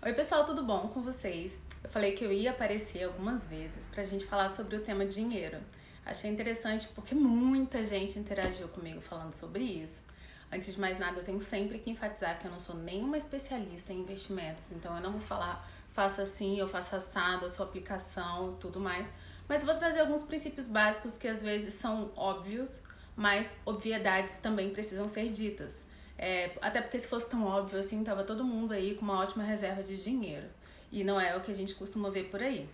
Oi pessoal, tudo bom com vocês? Eu falei que eu ia aparecer algumas vezes pra gente falar sobre o tema dinheiro. Achei interessante porque muita gente interagiu comigo falando sobre isso. Antes de mais nada, eu tenho sempre que enfatizar que eu não sou nenhuma especialista em investimentos, então eu não vou falar faça assim, eu faço assado, a sua aplicação, tudo mais. Mas eu vou trazer alguns princípios básicos que às vezes são óbvios, mas obviedades também precisam ser ditas. Até porque se fosse tão óbvio assim, tava todo mundo aí com uma ótima reserva de dinheiro. E não é o que a gente costuma ver por aí.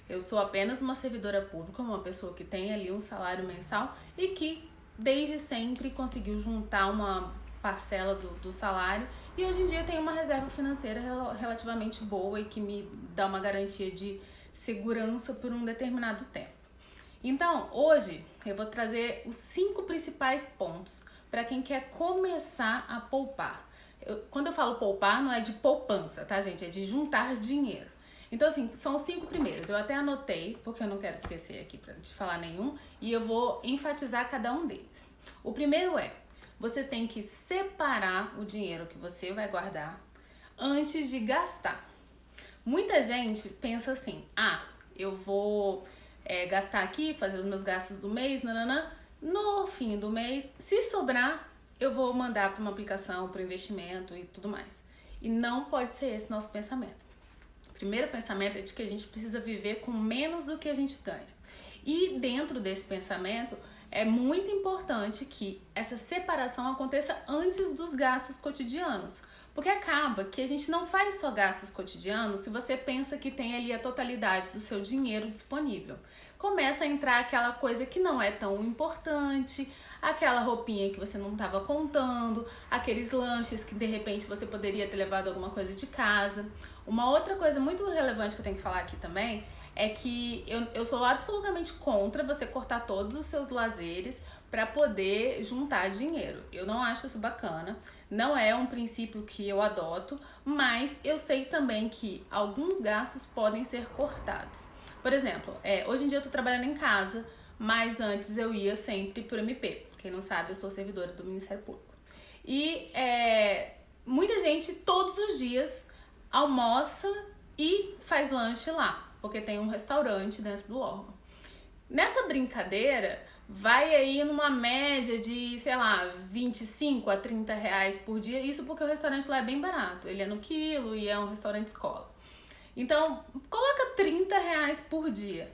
Eu sou apenas uma servidora pública, uma pessoa que tem ali um salário mensal e que desde sempre conseguiu juntar uma parcela do salário e hoje em dia tem uma reserva financeira relativamente boa e que me dá uma garantia de segurança por um determinado tempo. Então, hoje eu vou trazer os 5 principais pontos para quem quer começar a poupar. Quando eu falo poupar, não é de poupança, tá, gente? É de juntar dinheiro. Então, assim, são os 5 primeiros. Eu até anotei, porque eu não quero esquecer aqui pra te falar nenhum, e eu vou enfatizar cada um deles. O primeiro é, você tem que separar o dinheiro que você vai guardar antes de gastar. Muita gente pensa assim, eu vou gastar aqui, fazer os meus gastos do mês, nananã. No fim do mês, se sobrar, eu vou mandar para uma aplicação, para investimento e tudo mais. E não pode ser esse nosso pensamento. O primeiro pensamento é de que a gente precisa viver com menos do que a gente ganha. E dentro desse pensamento, é muito importante que essa separação aconteça antes dos gastos cotidianos. Porque acaba que a gente não faz só gastos cotidianos se você pensa que tem ali a totalidade do seu dinheiro disponível. Começa a entrar aquela coisa que não é tão importante, aquela roupinha que você não estava contando, aqueles lanches que de repente você poderia ter levado alguma coisa de casa. Uma outra coisa muito relevante que eu tenho que falar aqui também é que eu sou absolutamente contra você cortar todos os seus lazeres para poder juntar dinheiro. Eu não acho isso bacana, não é um princípio que eu adoto, mas eu sei também que alguns gastos podem ser cortados. Por exemplo, hoje em dia eu tô trabalhando em casa, mas antes eu ia sempre pro MP. Quem não sabe, eu sou servidora do Ministério Público. E muita gente todos os dias almoça e faz lanche lá, porque tem um restaurante dentro do órgão. Nessa brincadeira, vai aí numa média de, sei lá, 25 a 30 reais por dia, isso porque o restaurante lá é bem barato, ele é no quilo e é um restaurante escola. Então, coloca 30 reais por dia.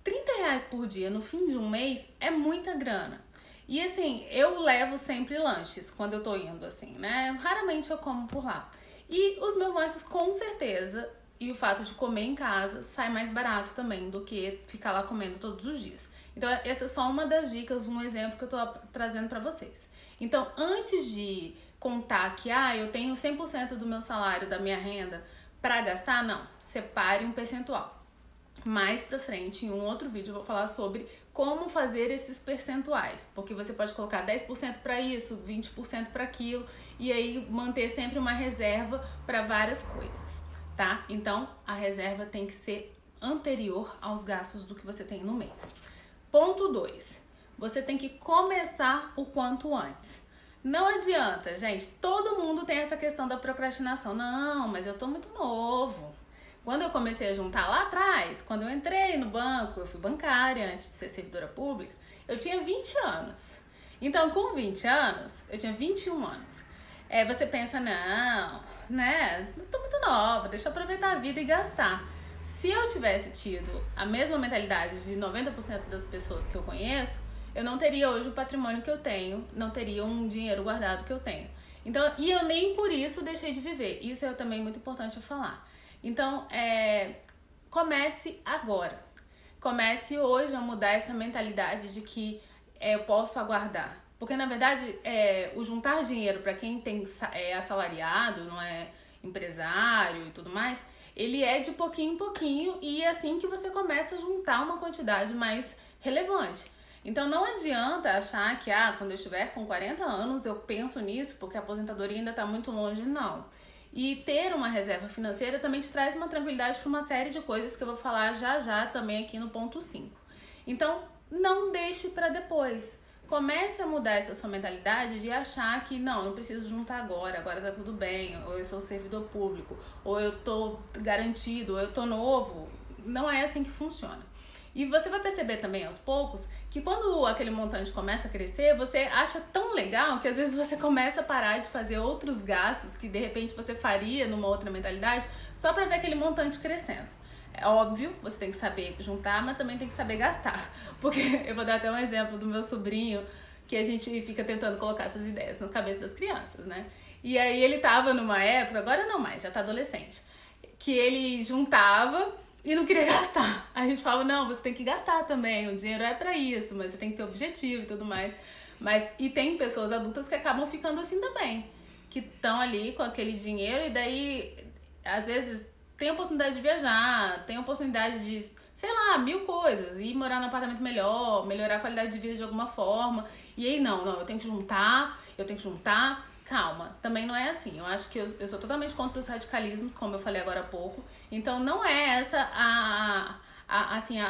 30 reais por dia no fim de um mês é muita grana. E assim, eu levo sempre lanches quando eu tô indo, assim, né? Raramente eu como por lá. E os meus lanches, com certeza, e o fato de comer em casa, sai mais barato também do que ficar lá comendo todos os dias. Então, essa é só uma das dicas, um exemplo que eu tô trazendo pra vocês. Então, antes de contar que, eu tenho 100% do meu salário, da minha renda, para gastar, não. Separe um percentual. Mais pra frente, em um outro vídeo, eu vou falar sobre como fazer esses percentuais, porque você pode colocar 10% para isso, 20% para aquilo, e aí manter sempre uma reserva para várias coisas, tá? Então, a reserva tem que ser anterior aos gastos do que você tem no mês. Ponto 2. Você tem que começar o quanto antes. Não adianta, gente, todo mundo tem essa questão da procrastinação. Não, mas eu tô muito novo. Quando eu comecei a juntar lá atrás, quando eu entrei no banco, eu fui bancária antes de ser servidora pública, eu tinha 20 anos. Então, com 20 anos, eu tinha 21 anos. Você pensa, não, né, eu tô muito nova, deixa eu aproveitar a vida e gastar. Se eu tivesse tido a mesma mentalidade de 90% das pessoas que eu conheço, eu não teria hoje o patrimônio que eu tenho, não teria um dinheiro guardado que eu tenho. Então, e eu nem por isso deixei de viver. Isso é também muito importante eu falar. Então, comece agora. Comece hoje a mudar essa mentalidade de que eu posso aguardar. Porque, na verdade, o juntar dinheiro para quem é assalariado, não é empresário e tudo mais, ele é de pouquinho em pouquinho e é assim que você começa a juntar uma quantidade mais relevante. Então não adianta achar que quando eu estiver com 40 anos eu penso nisso porque a aposentadoria ainda está muito longe, não. E ter uma reserva financeira também te traz uma tranquilidade para uma série de coisas que eu vou falar já já também aqui no ponto 5. Então não deixe para depois. comece a mudar essa sua mentalidade de achar que não preciso juntar agora tá tudo bem, ou eu sou servidor público, ou eu tô garantido, ou eu tô novo. Não é assim que funciona. E você vai perceber também aos poucos que quando aquele montante começa a crescer, você acha tão legal que às vezes você começa a parar de fazer outros gastos que de repente você faria numa outra mentalidade só para ver aquele montante crescendo. É óbvio, você tem que saber juntar, mas também tem que saber gastar. Porque eu vou dar até um exemplo do meu sobrinho, que a gente fica tentando colocar essas ideias na cabeça das crianças, né? E aí ele tava numa época, agora não mais, já tá adolescente, que ele juntava e não queria gastar. A gente falava, não, você tem que gastar também, o dinheiro é pra isso, mas você tem que ter objetivo e tudo mais. E tem pessoas adultas que acabam ficando assim também, que estão ali com aquele dinheiro e daí, às vezes, tem oportunidade de viajar, tem oportunidade de, sei lá, 1000 coisas, ir morar num apartamento melhor, melhorar a qualidade de vida de alguma forma. E aí, não, eu tenho que juntar. Calma, também não é assim. Eu acho que eu sou totalmente contra os radicalismos, como eu falei agora há pouco. Então não é essa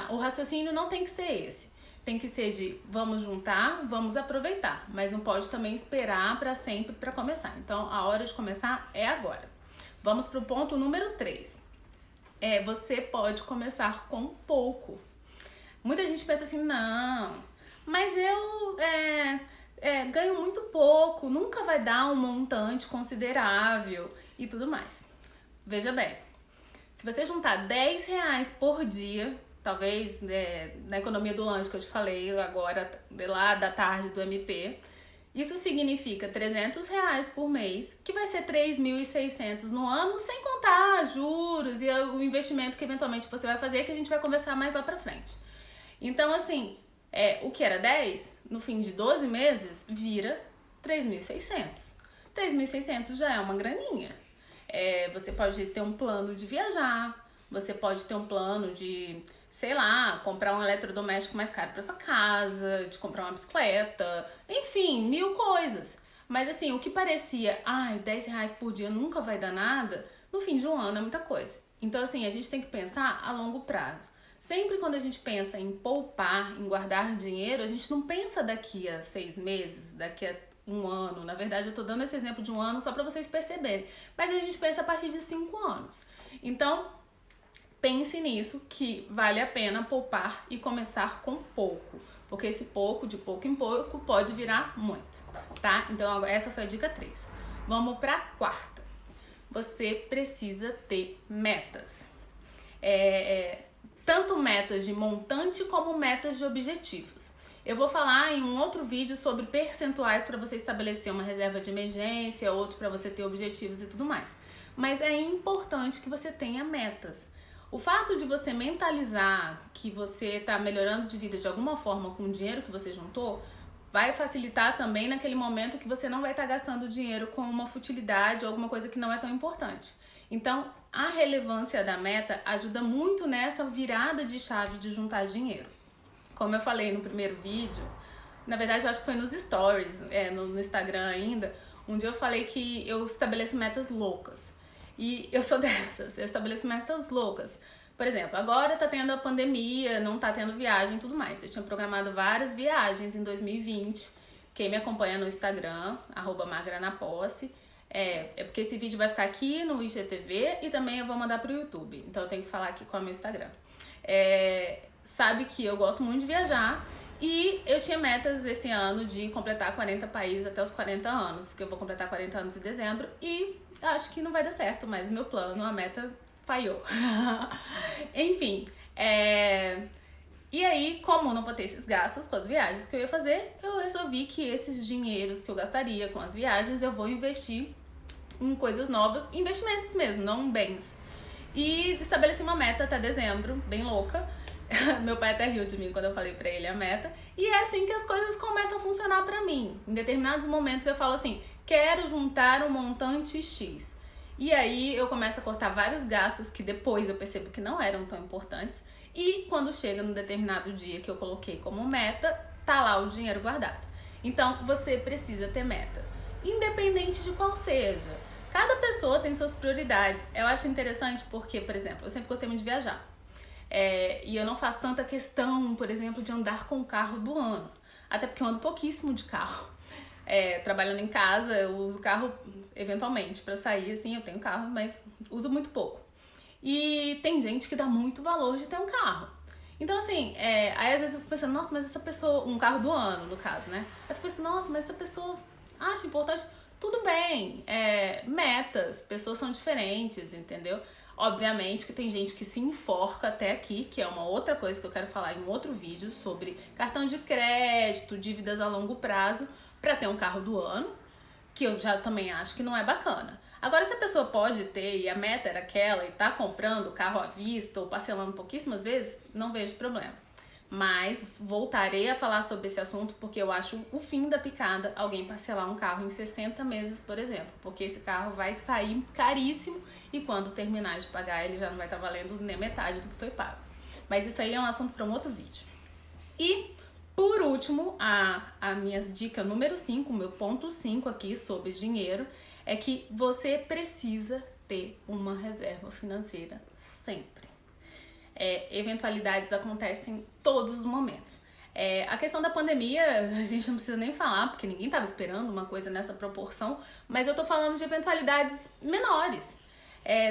o raciocínio não tem que ser esse. Tem que ser de vamos juntar, vamos aproveitar, mas não pode também esperar para sempre para começar. Então a hora de começar é agora. Vamos pro ponto número 3. Você pode começar com pouco. Muita gente pensa assim, não, mas eu ganho muito pouco, nunca vai dar um montante considerável e tudo mais. Veja bem, se você juntar R$10 por dia, talvez na economia do lanche que eu te falei agora, lá da tarde do MP, isso significa R$300 por mês, que vai ser 3.600 no ano, sem contar juros e o investimento que eventualmente você vai fazer, que a gente vai conversar mais lá pra frente. Então, assim, o que era 10, no fim de 12 meses, vira 3.600. 3.600 já é uma graninha. Você pode ter um plano de viajar, você pode ter um plano de, sei lá, comprar um eletrodoméstico mais caro para sua casa, de comprar uma bicicleta, enfim, 1000 coisas. Mas assim, o que parecia, R$10 por dia nunca vai dar nada, no fim de um ano é muita coisa. Então assim, a gente tem que pensar a longo prazo. Sempre quando a gente pensa em poupar, em guardar dinheiro, a gente não pensa daqui a 6 meses, daqui a um ano. Na verdade, eu tô dando esse exemplo de um ano só para vocês perceberem. Mas a gente pensa a partir de 5 anos. Então, pense nisso, que vale a pena poupar e começar com pouco. Porque esse pouco, de pouco em pouco, pode virar muito, tá? Então, essa foi a dica 3. Vamos pra 4ª. Você precisa ter metas. Tanto metas de montante como metas de objetivos. Eu vou falar em um outro vídeo sobre percentuais para você estabelecer uma reserva de emergência, outro para você ter objetivos e tudo mais. Mas é importante que você tenha metas. O fato de você mentalizar que você está melhorando de vida de alguma forma com o dinheiro que você juntou, vai facilitar também naquele momento que você não vai estar gastando dinheiro com uma futilidade ou alguma coisa que não é tão importante. Então, a relevância da meta ajuda muito nessa virada de chave de juntar dinheiro. Como eu falei no primeiro vídeo, na verdade eu acho que foi nos stories, no Instagram ainda, um dia eu falei que eu estabeleço metas loucas. E eu sou dessas, eu estabeleço metas loucas. Por exemplo, agora tá tendo a pandemia, não tá tendo viagem e tudo mais. Eu tinha programado várias viagens em 2020. Quem me acompanha no Instagram, @magranaposse, porque esse vídeo vai ficar aqui no IGTV e também eu vou mandar pro YouTube. Então eu tenho que falar aqui com o meu Instagram. Sabe que eu gosto muito de viajar e eu tinha metas esse ano de completar 40 países até os 40 anos, que eu vou completar 40 anos em dezembro e acho que não vai dar certo, mas meu plano, a meta falhou. Enfim, e aí, como eu não vou ter esses gastos com as viagens que eu ia fazer, eu resolvi que esses dinheiros que eu gastaria com as viagens, eu vou investir em coisas novas, investimentos mesmo, não bens. E estabeleci uma meta até dezembro, bem louca. Meu pai até riu de mim quando eu falei pra ele a meta. E é assim que as coisas começam a funcionar pra mim. Em determinados momentos eu falo assim, quero juntar um montante X. E aí eu começo a cortar vários gastos que depois eu percebo que não eram tão importantes. E quando chega num determinado dia que eu coloquei como meta, tá lá o dinheiro guardado. Então você precisa ter meta, independente de qual seja. Cada pessoa tem suas prioridades. Eu acho interessante porque, por exemplo, eu sempre gostei muito de viajar. E eu não faço tanta questão, por exemplo, de andar com o carro do ano. Até porque eu ando pouquíssimo de carro. Trabalhando em casa, eu uso carro eventualmente pra sair, assim, eu tenho carro, mas uso muito pouco. E tem gente que dá muito valor de ter um carro. Então, assim, aí às vezes eu fico pensando, nossa, mas essa pessoa, um carro do ano, no caso, né? Eu fico pensando, nossa, mas essa pessoa acha importante. Tudo bem, metas, pessoas são diferentes, entendeu? Obviamente que tem gente que se enforca até aqui, que é uma outra coisa que eu quero falar em um outro vídeo sobre cartão de crédito, dívidas a longo prazo, pra ter um carro do ano, que eu já também acho que não é bacana. Agora, se a pessoa pode ter e a meta era aquela e tá comprando o carro à vista ou parcelando pouquíssimas vezes, não vejo problema. Mas voltarei a falar sobre esse assunto porque eu acho o fim da picada alguém parcelar um carro em 60 meses, por exemplo. Porque esse carro vai sair caríssimo e quando terminar de pagar ele já não vai estar valendo nem metade do que foi pago. Mas isso aí é um assunto para um outro vídeo. E, por último, a minha dica número 5, meu ponto 5 aqui sobre dinheiro, é que você precisa ter uma reserva financeira sempre. Eventualidades acontecem todos os momentos. A questão da pandemia, a gente não precisa nem falar, porque ninguém estava esperando uma coisa nessa proporção, mas eu tô falando de eventualidades menores.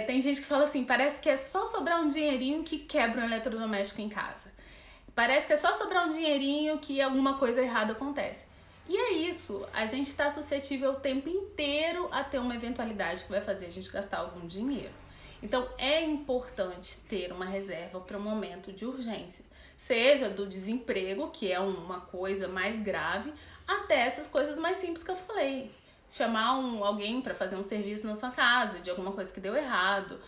Tem gente que fala assim, parece que é só sobrar um dinheirinho que quebra um eletrodoméstico em casa. Parece que é só sobrar um dinheirinho que alguma coisa errada acontece. E é isso, a gente está suscetível o tempo inteiro a ter uma eventualidade que vai fazer a gente gastar algum dinheiro. Então é importante ter uma reserva para um momento de urgência, seja do desemprego, que é uma coisa mais grave, até essas coisas mais simples que eu falei. Chamar alguém para fazer um serviço na sua casa, de alguma coisa que deu errado.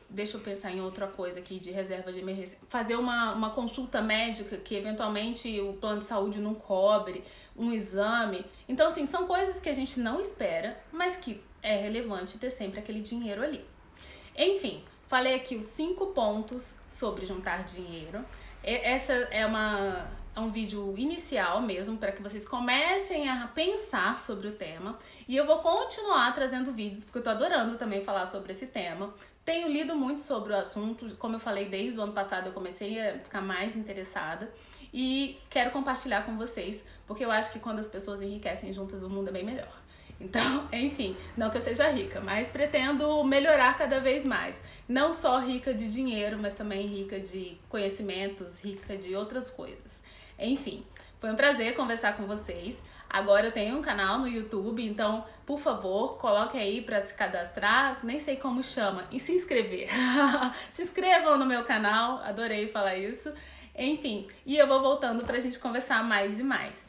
Deixa eu pensar em outra coisa aqui de reserva de emergência. Fazer uma consulta médica que eventualmente o plano de saúde não cobre, um exame. Então, assim, são coisas que a gente não espera, mas que é relevante ter sempre aquele dinheiro ali. Enfim, falei aqui os 5 pontos sobre juntar dinheiro. Essa é um vídeo inicial mesmo, para que vocês comecem a pensar sobre o tema. E eu vou continuar trazendo vídeos, porque eu tô adorando também falar sobre esse tema. Tenho lido muito sobre o assunto, como eu falei, desde o ano passado eu comecei a ficar mais interessada e quero compartilhar com vocês, porque eu acho que quando as pessoas enriquecem juntas o mundo é bem melhor. Então, enfim, não que eu seja rica, mas pretendo melhorar cada vez mais. Não só rica de dinheiro, mas também rica de conhecimentos, rica de outras coisas. Enfim, foi um prazer conversar com vocês. Agora eu tenho um canal no YouTube, então, por favor, coloque aí para se cadastrar, nem sei como chama, e se inscrever. Se inscrevam no meu canal, adorei falar isso. Enfim, e eu vou voltando pra gente conversar mais e mais.